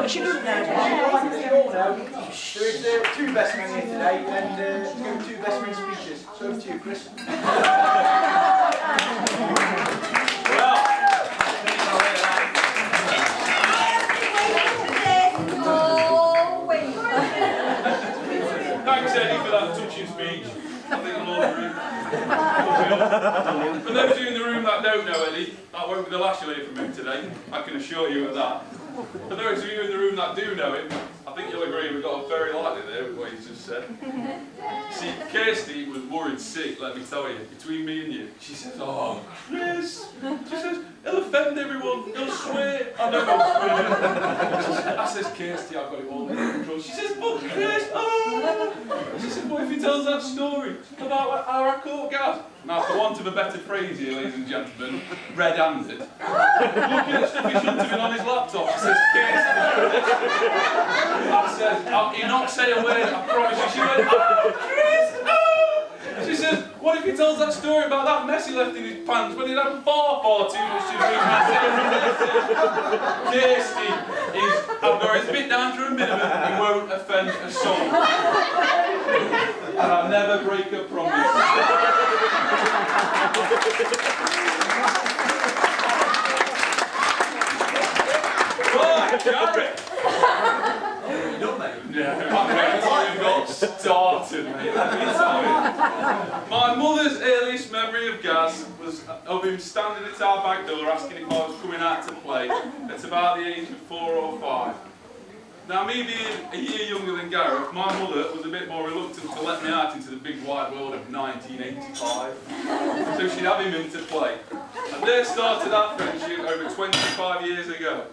She doesn't know. There is two best men here today, and go two best men speeches. So over to you, Chris. Thanks, Eddie, for that touching speech. I think the Lord agreed. For those of you in the room that don't know Eddie, that won't be the last you'll hear from him today. I can assure you of that. For those of you in the room that do know him, I think you'll agree we got off very lightly there with what he's just said. See, Kirsty was worried sick, let me tell you, between me and you. She says, "Oh, Chris," she says, "he'll offend everyone, he'll swear." I know he'll swear. I says, "Kirsty, I've got it all under control." She says, "But Chris, oh." She said, "What if he tells that story about our caught Gaz?" Now, for want of a better phrase here, ladies and gentlemen, red-handed, looking at stuff he shouldn't have been on his laptop, I says, "Kirsty," I says, "He'll not say a word, I promise you." She went, "Oh, Chris, oh." She says, "What if he tells that story about that mess he left in his pants when he'd had far too much to drink?" I said, "Kirsty I've got his bit down to a minimum, he won't offend a soul. And I'll never break a promise." Right, Jared. Yeah, I've got started, mate. Let me tell you. My mother's earliest memory of Gaz was of him standing at our back door asking if I was coming out to play at about the age of 4 or 5. Now, me being a year younger than Gareth, my mother was a bit more reluctant to let me out into the big wide world of 1985. So she'd have him in to play. And there started our friendship over 25 years ago.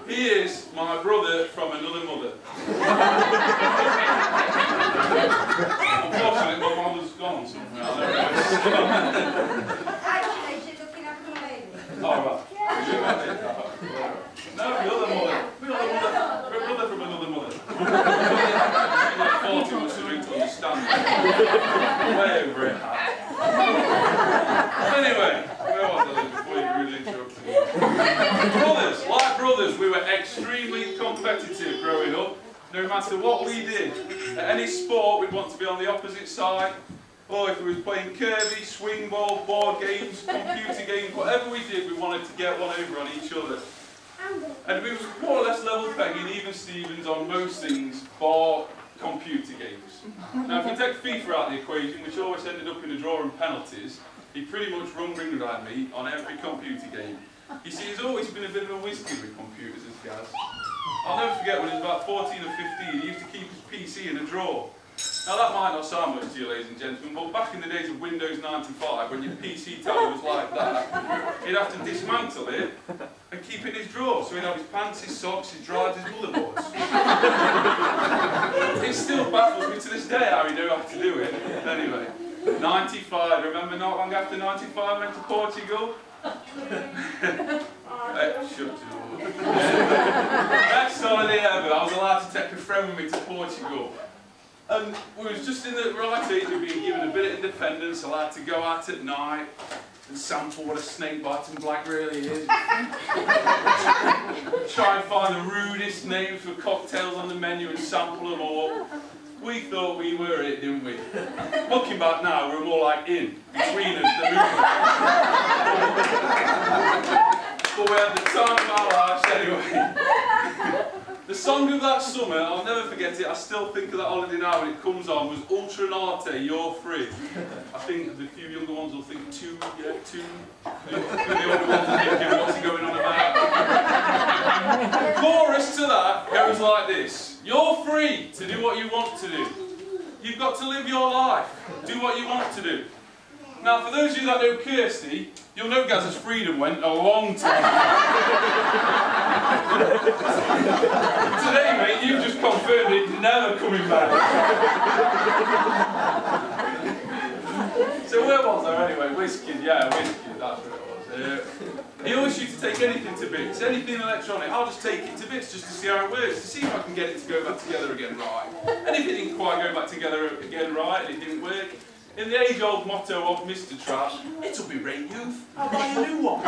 He is my brother from another mother. Unfortunately, my mother's gone somewhere. I don't know. Actually, she's looking after my baby. Oh, right. No, the other mother. The other mother. We're a brother from another mother. She's like 40 or something to understand. Way over it. Anyway, where was I before you really interrupted me? Brothers, like brothers, we were extremely competitive growing up. No matter what we did, at any sport we'd want to be on the opposite side. Or if we was playing Kirby, swing ball, board games, computer games, whatever we did, we wanted to get one over on each other. And we was more or less level pegging, even Stevens, on most things, bar computer games. Now, if we take FIFA out of the equation, which always ended up in a draw and penalties, he pretty much run ring around me on every computer game. You see, he's always been a bit of a whiz kid with computers, this Gaz. I'll never forget when he was about 14 or 15, he used to keep his PC in a drawer. Now that might not sound much to you, ladies and gentlemen, but back in the days of Windows 95, when your PC tower was like that, he'd have to dismantle it and keep it in his drawer. So he'd have his pants, his socks, his drawers, his motherboards. It still baffles me to this day how he knew how to do it. Anyway, 95, remember not long after 95 I went to Portugal? Shut up. Next holiday ever, I was allowed to take a friend with me to Portugal. And we was just in the right age of being given a bit of independence, allowed to go out at night and sample what a snake biting black really is. Try and find the rudest names for cocktails on the menu and sample them all. We thought we were it, didn't we? Looking back now, we're more like in, between us, the movement. But we had the time of our lives anyway. The song of that summer, I'll never forget it, I still think of that holiday now when it comes on, was Ultra Narte, You're Free. I think the few younger ones will think two. The older ones are thinking, what's he going on about? The chorus to that goes like this. You're free to do what you want to do. You've got to live your life. Do what you want to do. Now, for those of you that know Kirsty, you'll know Gaz's freedom went a long time. Today, mate, you've just confirmed it's never coming back. So where was I anyway? Whiskey, yeah, whiskey, that's what it was. He always used to take anything to bits, anything electronic, I'll just take it to bits just to see how it works, to see if I can get it to go back together again right. And if it didn't quite go back together again right, and it didn't work, In the age-old motto of Mr. Trap, it'll be right, youth. I'll buy a new one.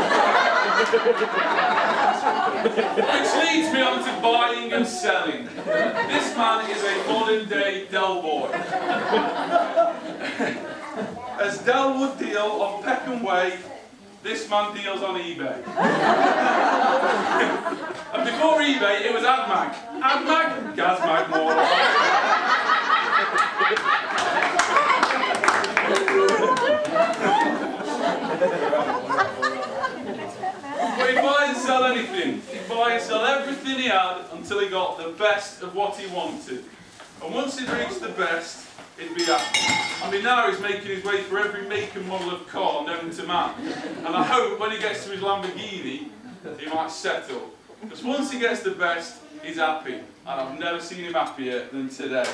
Which leads me on to buying and selling. This man is a modern-day Del boy. As Del would deal on Peckham Way, this man deals on eBay. And before eBay, it was AdMag. AdMag? Gazmag, more like. But he'd buy and sell anything. He'd buy and sell everything he had until he got the best of what he wanted. And once he'd reached the best, he'd be happy. I mean, now he's making his way through every make and model of car known to man. And I hope when he gets to his Lamborghini, he might settle. Because once he gets the best, he's happy. And I've never seen him happier than today.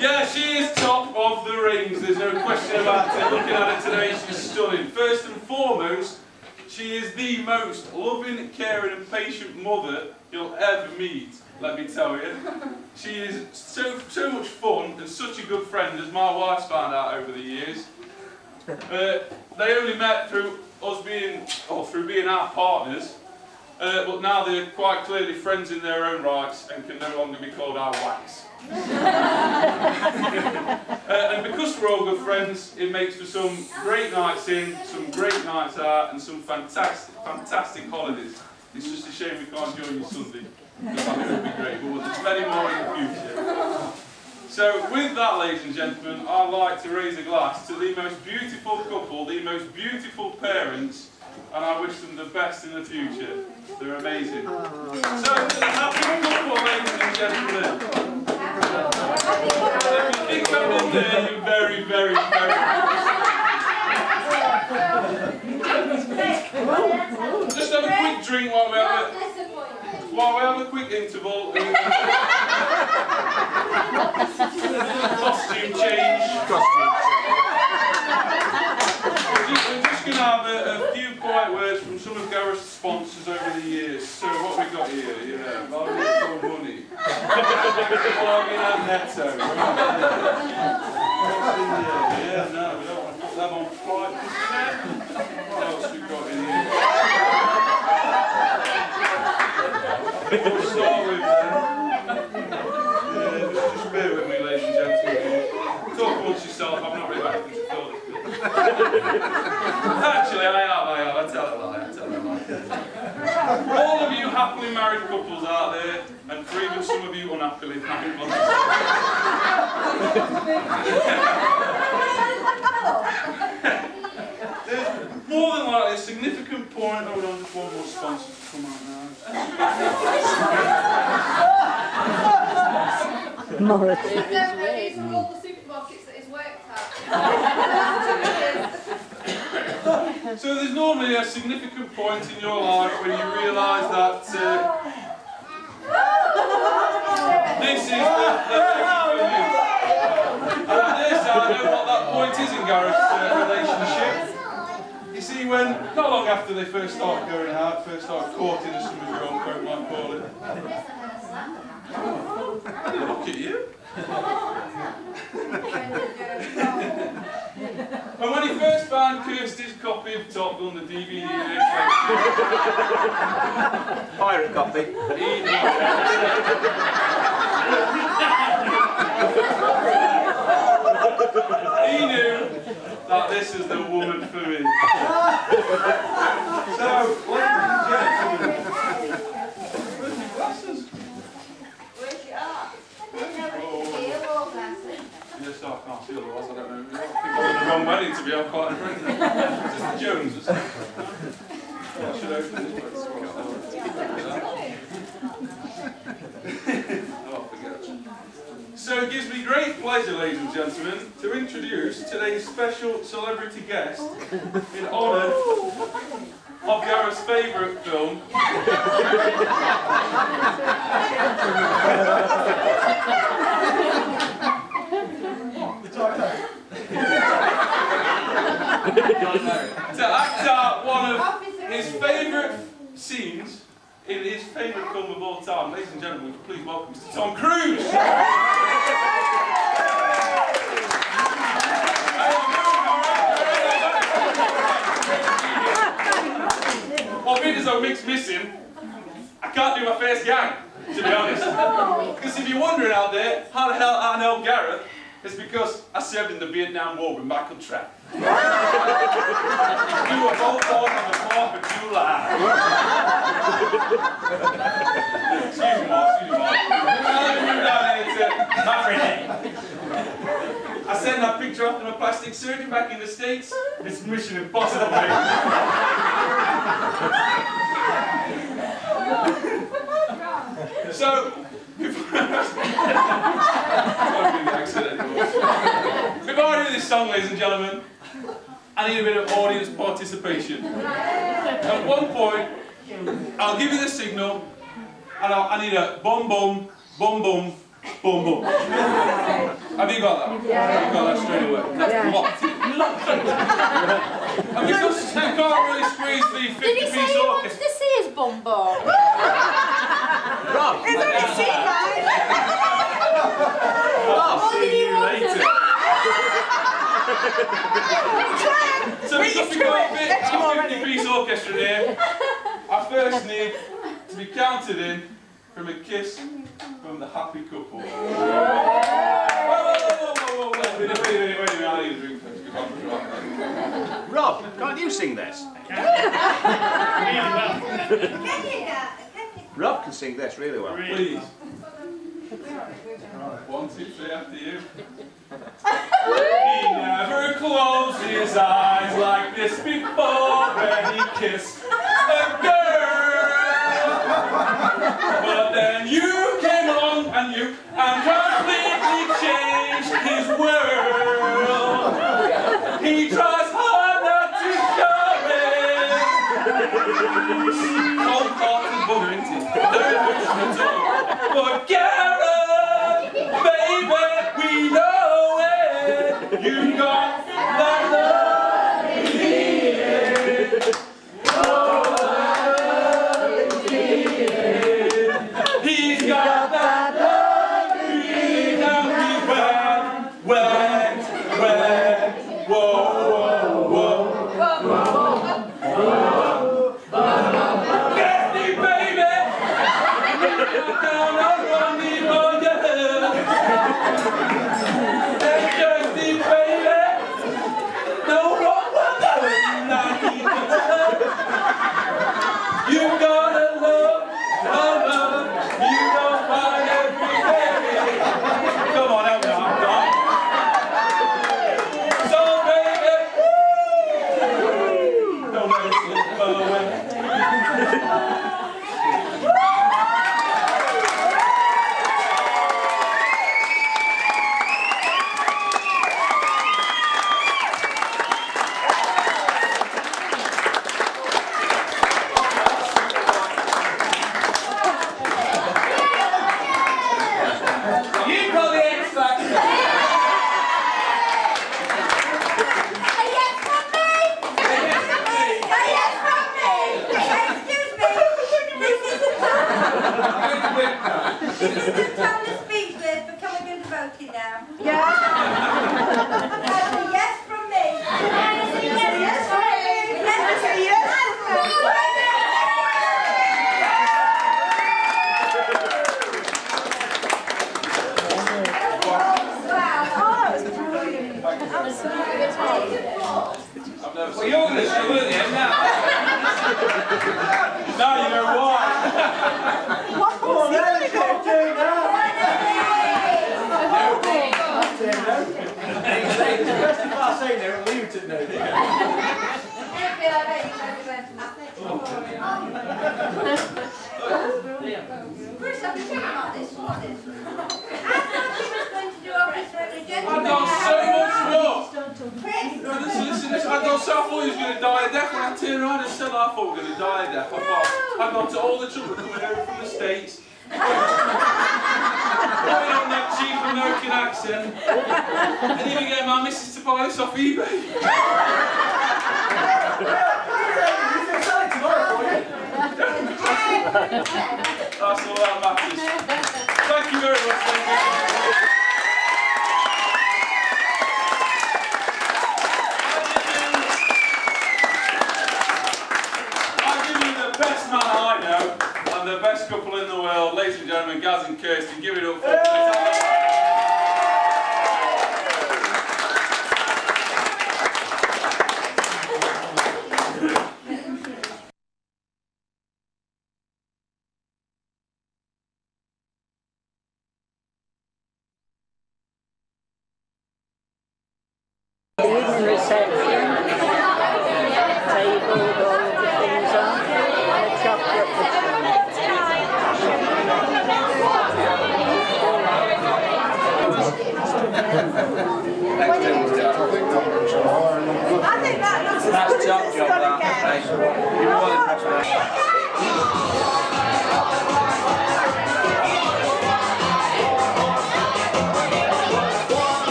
Yeah, she is top of the rings, there's no question about it. Looking at her today, she's stunning. First and foremost, she is the most loving, caring and patient mother you'll ever meet, let me tell you. She is so much fun and such a good friend, as my wife's found out over the years. They only met through us being our partners, but now they're quite clearly friends in their own rights and can no longer be called our wags. And because we're all good friends, it makes for some great nights in, some great nights out, and some fantastic holidays. It's just a shame we can't join you Sunday, because it would be great, but there's many more in the future. So with that, ladies and gentlemen, I'd like to raise a glass to the most beautiful couple, the most beautiful parents, and I wish them the best in the future. They're amazing. So, to the happy couple, ladies and gentlemen. If you think I'm in there, you're very, very, very Just have a quick drink while we have a quick interval. Costume change. We're just going to have a few quiet words from some of Gareth's sponsors over the years. So what we got here? Yeah, Bargain for Money. Bargain and Netto. Yeah, no, we don't want to put them on flight. What else we got in here? We'll start with just bear with me, ladies and gentlemen. Talk amongst yourself, I'm not really back to fill this bit. Actually, I tell a lie. All of you happily married couples out there, and for even some of you unhappily married ones. There's more than likely a significant point. Hold on, just one more sponsor to come out now. Morris. These are all the supermarkets that he's worked at. So there's normally a significant point in your life when you realise that this is the thing for you. And at this, I know what that point is in Gareth's relationship. You see, when not long after they first started going out, first started courting, as some of your own folk might call it. Look at you. And when he first found Kirsty's copy of Top Gun, the DVD Pirate copy. He knew that this is the woman for me. So, ladies and gentlemen, where's my glasses? Where's your art? Yes, I can't see otherwise, I don't know. I think I'm in the wrong wedding to be, I'm quite afraid. Is this the Joneses? I should open this place. Oh, forget it. So it gives me great pleasure, ladies and gentlemen, to introduce today's special celebrity guest in honour of Gareth's favourite film. To act out one of in his favourite film of all time. Ladies and gentlemen, would you please welcome Mr. Tom Cruise? Well, being as though Mick's missing, I can't do my first gag, to be honest. Because if you're wondering out there how the hell I know Gareth, it's because I served in the Vietnam War with Michael Trapp. We were both born on the 4th of July. Excuse me, Mark. I sent that picture off to my plastic surgeon back in the States. It's mission impossible, mate. So, before I do this song, ladies and gentlemen, I need a bit of audience participation. At one point, I'll give you the signal, and I need a bum bum, bum bum, bum bum. Have you got that? Yeah. You got that straight away. That's locked in. And because you can't really squeeze the 50-piece orchestra. To see his bum bum. Rob! It's only seen that. I'll see you later. So because we got a 50-piece orchestra here, I first need to be counted in from a kiss from the happy couple. Whoa, wait a minute, I need a drink first. Rob, can't you sing this? Rob can sing this really well. Please. 1, 2, 3 after you. He never closed his eyes like this before when he kissed a girl. But then you came along and completely changed his world. He tries hard not to show it. Cold heart and butter, isn't he? No emotion at all. But Gareth, baby, we know it. You got that love you needed. Oh, he's got that love you need. Now he went, whoa, whoa, whoa. Get me, baby. Down on me, boy, just me, baby. No wrong one, you gotta love, you don't find every day. Come on, help me out, Don. So, baby, don't let it slip away. Well, you're going to show it then now. Now you know why. What? Come on, then. You can't do that. It's best if I say no and leave it at no. Chris, I've been thinking about this. What is this? I thought he was going to do officer of the gentleman. I've done so much more. Chris. No, listen. I've done so I thought he was going to die of death. When I turned around and said I thought we were going to die of death, I thought I'd gone to all the trouble coming over from the States. Putting on that cheap American accent. And even getting my missus to buy us off eBay. You can sell it tomorrow for you. That's all that matters. Thank you very much, ladies and gentlemen. I'll give you the best man I know and the best couple in the world, ladies and gentlemen, Gaz and Kirsty. Give it up for them. The evening reception.